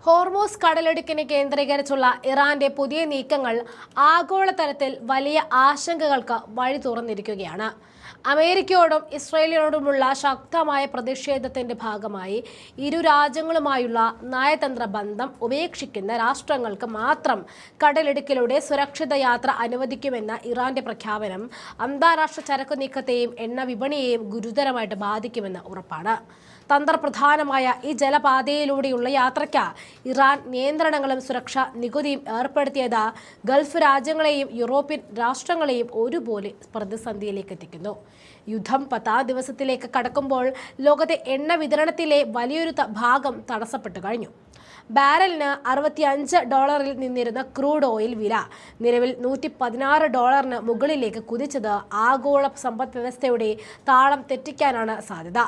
Hormuz കടലിടുക്കിനെ കേന്ദ്രീകരിച്ചുള്ള ഇറാന്റെ പുതിയ നീക്കങ്ങൾ ആഗോളതലത്തിൽ വലിയ ആശങ്കകൾക്ക് വഴി തുറന്നിരിക്കുകയാണ്. അമേരിക്കയോടും ഇസ്രയേലിനോടുമുള്ള ശക്തമായ പ്രതിഷേധത്തിന്റെ ഭാഗമായി ഇരു രാജ്യങ്ങളുമായുള്ള നയതന്ത്ര ബന്ധം ഉപേക്ഷിക്കുന്ന രാഷ്ട്രങ്ങൾക്ക് മാത്രം കടലിടുക്കിലൂടെ സുരക്ഷിത യാത്ര അനുവദിക്കുമെന്ന ഇറാന്റെ പ്രഖ്യാപനം അന്താരാഷ്ട്ര ചരക്കു നീക്കത്തെയും എണ്ണ വിപണിയെയും ഗുരുതരമായിട്ട് ബാധിക്കുമെന്ന് ഉറപ്പാണ്. തന്ത്രപ്രധാനമായ ഈ ജലപാതയിലൂടെയുള്ള യാത്രയ്ക്ക് ഇറാൻ നിയന്ത്രണങ്ങളും സുരക്ഷാ നികുതിയും ഏർപ്പെടുത്തിയത് ഗൾഫ് രാജ്യങ്ങളെയും യൂറോപ്യൻ രാഷ്ട്രങ്ങളെയും ഒരുപോലെ പ്രതിസന്ധിയിലേക്ക് എത്തിക്കുന്നു. യുദ്ധം 10 ദിവസത്തിലേക്ക് കടക്കുമ്പോൾ ലോകത്തെ എണ്ണ വിതരണത്തിലെ വലിയൊരു ഭാഗം തടസ്സപ്പെട്ടു കഴിഞ്ഞു. ബാരലിന് $65 നിന്നിരുന്ന ക്രൂഡ് ഓയിൽ വില നിലവിൽ $116 മുകളിലേക്ക് കുതിച്ചത് ആഗോള സമ്പദ് വ്യവസ്ഥയുടെ താളം തെറ്റിക്കാനാണ് സാധ്യത.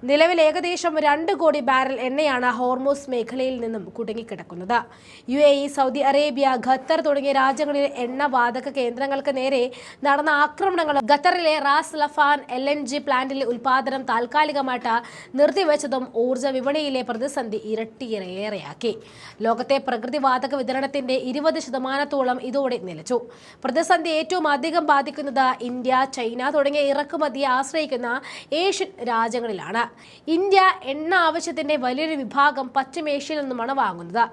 നിലവിൽ ഏകദേശം 2 കോടി ബാരൽ എണ്ണയാണ് ഹോർമൂസ് മേഖലയിൽ നിന്നും കുടുങ്ങിക്കിടക്കുന്നത്. UAE, സൗദി അറേബ്യ, ഖത്തർ തുടങ്ങിയ രാജ്യങ്ങളിലെ എണ്ണവാതക കേന്ദ്രങ്ങൾക്ക് നേരെ നടന്ന ആക്രമണങ്ങളും ഖത്തറിലെ റാസ് ലഫാൻ LNG പ്ലാന്റിലെ ഉൽപാദനം താൽക്കാലികമായിട്ട് നിർത്തിവെച്ചതും ഊർജ്ജ വിപണിയിലെ പ്രതിസന്ധി ഇരട്ടിയേറെയാക്കി. ലോകത്തെ പ്രകൃതിവാതക വിതരണത്തിന്റെ 20% ഇതോടെ നിലച്ചു. പ്രതിസന്ധി ഏറ്റവും അധികം ബാധിക്കുന്നത് ഇന്ത്യ, ചൈന തുടങ്ങിയ ഇറക്കുമതിയെ ആശ്രയിക്കുന്ന ഏഷ്യൻ രാജ്യങ്ങളിലാണ്. ഇന്ത്യ എണ്ണ ആവശ്യത്തിന്റെ വലിയൊരു വിഭാഗം പശ്ചിമേഷ്യയിൽ നിന്നുമാണ് വാങ്ങുന്നത്.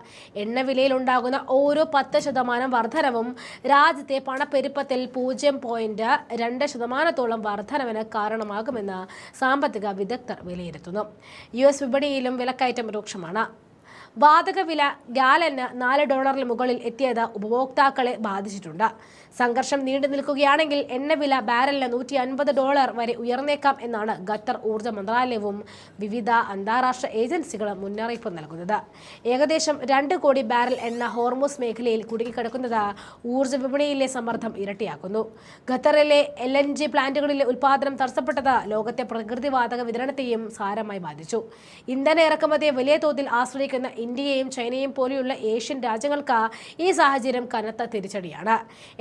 എണ്ണവിലയിൽ ഉണ്ടാകുന്ന ഓരോ 10% വർധനവും രാജ്യത്തെ പണപ്പെരുപ്പത്തിൽ 0.2% വർധനവിന് കാരണമാകുമെന്ന് സാമ്പത്തിക വിദഗ്ധർ വിലയിരുത്തുന്നു. US വിപണിയിലും വിലക്കയറ്റം രൂക്ഷമാണ്. വാതക വില ഗാലന് $4 മുകളിൽ എത്തിയത് ഉപഭോക്താക്കളെ ബാധിച്ചിട്ടുണ്ട്. സംഘർഷം നീണ്ടു നിൽക്കുകയാണെങ്കിൽ എണ്ണവില ബാരലിന് $150 വരെ ഉയർന്നേക്കാം എന്നാണ് ഖത്തർ ഊർജ്ജ മന്ത്രാലയവും വിവിധ അന്താരാഷ്ട്ര ഏജൻസികളും മുന്നറിയിപ്പ് നൽകുന്നത്. ഏകദേശം 2 കോടി ബാരൽ എണ്ണ ഹോർമൂസ് മേഖലയിൽ കുടുങ്ങിക്കിടക്കുന്നത് ഊർജ്ജ വിപണിയിലെ സമ്മർദ്ദം ഇരട്ടിയാക്കുന്നു. ഖത്തറിലെ LNG പ്ലാന്റുകളിലെ ഉൽപാദനം തടസ്സപ്പെട്ടത് ലോകത്തെ പ്രകൃതിവാതക വിതരണത്തെയും സാരമായി ബാധിച്ചു. ഇന്ധന ഇറക്കുമതിയെ വലിയ തോതിൽ ആശ്രയിക്കുന്ന ഇന്ത്യയെയും ചൈനയും പോലെയുള്ള ഏഷ്യൻ രാജ്യങ്ങൾക്ക് ഈ സാഹചര്യം കനത്ത തിരിച്ചടിയാണ്.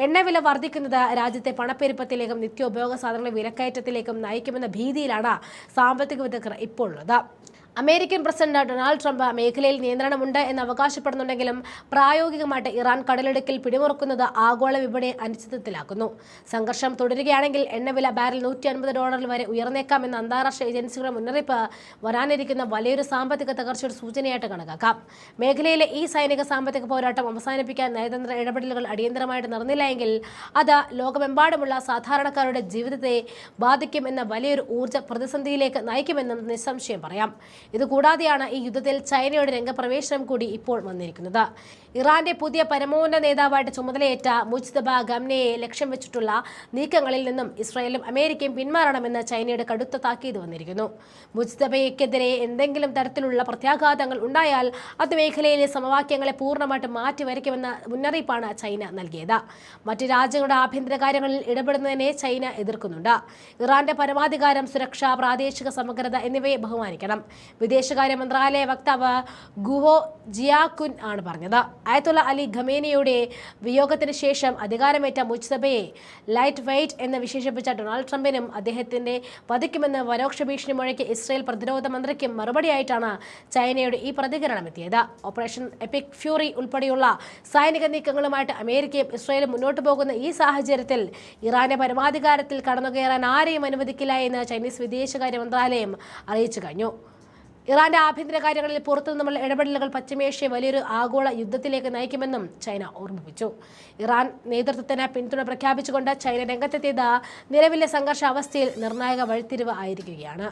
എണ്ണവില വർദ്ധിക്കുന്നത് രാജ്യത്തെ പണപ്പെരുപ്പത്തിലേക്കും നിത്യോപയോഗ സാധനങ്ങളുടെ വിലക്കയറ്റത്തിലേക്കും നയിക്കുമെന്ന ഭീതിയിലാണ് സാമ്പത്തിക വിദഗ്ധർ ഇപ്പോൾ ഉള്ളത്. അമേരിക്കൻ പ്രസിഡന്റ് ഡൊണാൾഡ് ട്രംപ് മേഖലയിൽ നിയന്ത്രണമുണ്ട് എന്ന് അവകാശപ്പെടുന്നുണ്ടെങ്കിലും പ്രായോഗികമായിട്ട് ഇറാൻ കടലിടുക്കിൽ പിടിമുറുക്കുന്നത് ആഗോള വിപണിയെ അനിശ്ചിതത്വത്തിലാക്കുന്നു. സംഘർഷം തുടരുകയാണെങ്കിൽ എണ്ണവില ബാരൽ $150 വരെ ഉയർന്നേക്കാമെന്ന അന്താരാഷ്ട്ര ഏജൻസികളുടെ മുന്നറിയിപ്പ് വരാനിരിക്കുന്ന വലിയൊരു സാമ്പത്തിക തകർച്ചയുടെ സൂചനയായിട്ട് കണക്കാക്കാം. മേഖലയിലെ ഈ സൈനിക സാമ്പത്തിക പോരാട്ടം അവസാനിപ്പിക്കാൻ നയതന്ത്ര ഇടപെടലുകൾ അടിയന്തരമായിട്ട് നടന്നില്ല എങ്കിൽ അത് ലോകമെമ്പാടുമുള്ള സാധാരണക്കാരുടെ ജീവിതത്തെ ബാധിക്കുമെന്ന വലിയൊരു ഊർജ്ജ പ്രതിസന്ധിയിലേക്ക് നയിക്കുമെന്നും നിസ്സംശയം പറയാം. ഇതുകൂടാതെയാണ് ഈ യുദ്ധത്തിൽ ചൈനയുടെ രംഗപ്രവേശനം കൂടി ഇപ്പോൾ വന്നിരിക്കുന്നത്. ഇറാന്റെ പുതിയ പരമോന്നത നേതാവായിട്ട് ചുമതലയേറ്റ മുജ്തബ ഖമനയെ ലക്ഷ്യം വെച്ചിട്ടുള്ള നീക്കങ്ങളിൽ നിന്നും ഇസ്രായേലും അമേരിക്കയും പിന്മാറണമെന്ന് ചൈനയുടെ കടുത്ത താക്കീത് വന്നിരിക്കുന്നു. മുജ്തബയ്ക്കെതിരെ എന്തെങ്കിലും തരത്തിലുള്ള പ്രത്യാഘാതങ്ങൾ ഉണ്ടായാൽ അത് മേഖലയിലെ സമവാക്യങ്ങളെ പൂർണ്ണമായിട്ട് മാറ്റിവരയ്ക്കുമെന്ന മുന്നറിയിപ്പാണ് ചൈന നൽകിയത്. മറ്റ് രാജ്യങ്ങളുടെ ആഭ്യന്തര കാര്യങ്ങളിൽ ഇടപെടുന്നതിനെ ചൈന എതിർക്കുന്നുണ്ട്. ഇറാന്റെ പരമാധികാരം, സുരക്ഷ, പ്രാദേശിക സമഗ്രത എന്നിവയെ ബഹുമാനിക്കണം. വിദേശകാര്യ മന്ത്രാലയ വക്താവ് ഗുഹോ ജിയാകുൻ ആണ് പറഞ്ഞത്. അയത്തുള്ള അലി ഖമേനിയുടെ വിയോഗത്തിന് ശേഷം അധികാരമേറ്റ മുജ്തബയെ ലൈറ്റ് വെയ്റ്റ് എന്ന് വിശേഷിപ്പിച്ച ഡൊണാൾഡ് ട്രംപിനും അദ്ദേഹത്തിന്റെ വധിക്കുമെന്ന് പരോക്ഷ ഭീഷണി മുഴക്കി ഇസ്രായേൽ പ്രതിരോധ മന്ത്രിക്കും മറുപടിയായിട്ടാണ് ചൈനയുടെ ഈ പ്രതികരണം എത്തിയത്. ഓപ്പറേഷൻ എപ്പിക് ഫ്യൂറി ഉൾപ്പെടെയുള്ള സൈനിക നീക്കങ്ങളുമായിട്ട് അമേരിക്കയും ഇസ്രായേലും മുന്നോട്ട് പോകുന്ന ഈ സാഹചര്യത്തിൽ ഇറാന്റെ പരമാധികാരത്തിൽ കടന്നുകയറാൻ ആരെയും അനുവദിക്കില്ല എന്ന് ചൈനീസ് വിദേശകാര്യ മന്ത്രാലയം അറിയിച്ചു കഴിഞ്ഞു. ഇറാന്റെ ആഭ്യന്തര കാര്യങ്ങളിൽ പുറത്തുനിന്നുള്ള ഇടപെടലുകൾ പശ്ചിമേഷ്യയെ വലിയൊരു ആഗോള യുദ്ധത്തിലേക്ക് നയിക്കുമെന്നും ചൈന ഓർമ്മിപ്പിച്ചു. ഇറാൻ നേതൃത്വത്തിന് പിന്തുണ പ്രഖ്യാപിച്ചുകൊണ്ട് ചൈന രംഗത്തെത്തിയത് നിലവിലെ സംഘർഷാവസ്ഥയിൽ നിർണായക വഴിത്തിരിവ് ആയിരിക്കുകയാണ്.